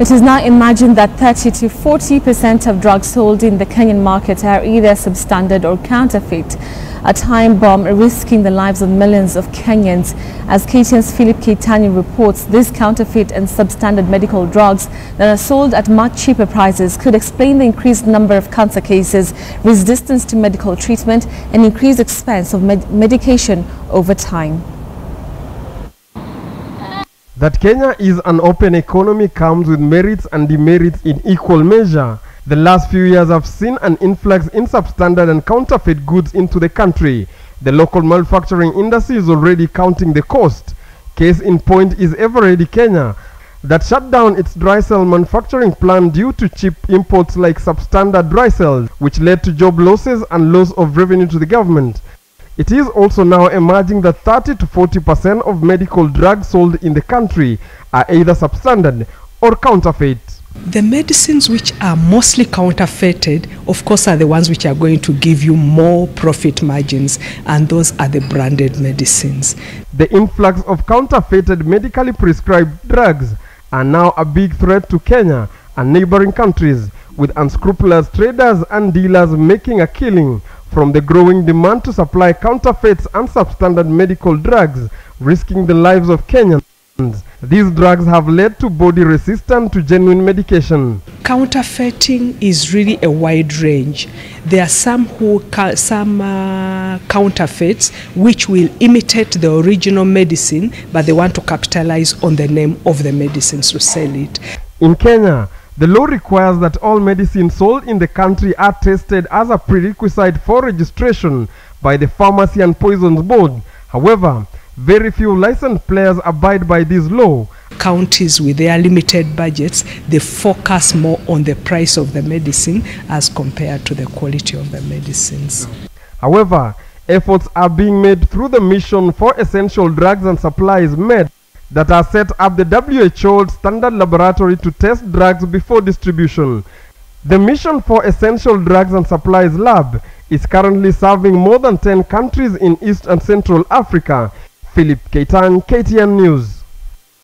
It is now imagined that 30 to 40% of drugs sold in the Kenyan market are either substandard or counterfeit, a time bomb risking the lives of millions of Kenyans. As KTN's Keitany reports, these counterfeit and substandard medical drugs that are sold at much cheaper prices could explain the increased number of cancer cases, resistance to medical treatment, and increased expense of medication over time. That Kenya is an open economy comes with merits and demerits in equal measure. The last few years have seen an influx in substandard and counterfeit goods into the country. The local manufacturing industry is already counting the cost. Case in point is Ever Ready Kenya, that shut down its dry cell manufacturing plant due to cheap imports like substandard dry cells, which led to job losses and loss of revenue to the government. It is also now emerging that 30 to 40% of medical drugs sold in the country are either substandard or counterfeit. The medicines which are mostly counterfeited, of course, are the ones which are going to give you more profit margins, and those are the branded medicines. The influx of counterfeited medically prescribed drugs are now a big threat to Kenya and neighboring countries, with unscrupulous traders and dealers making a killing from the growing demand to supply counterfeits and substandard medical drugs, risking the lives of Kenyans. These drugs have led to body resistance to genuine medication. Counterfeiting is really a wide range. There are some counterfeits which will imitate the original medicine, but they want to capitalize on the name of the medicines to sell it. In Kenya, the law requires that all medicines sold in the country are tested as a prerequisite for registration by the Pharmacy and Poisons Board. However, very few licensed players abide by this law. Counties with their limited budgets, they focus more on the price of the medicine as compared to the quality of the medicines. However, efforts are being made through the Mission for Essential Drugs and Supplies (MED) that are set up the WHO standard laboratory to test drugs before distribution. The Mission for Essential Drugs and Supplies Lab is currently serving more than 10 countries in East and Central Africa. Keitany, KTN News.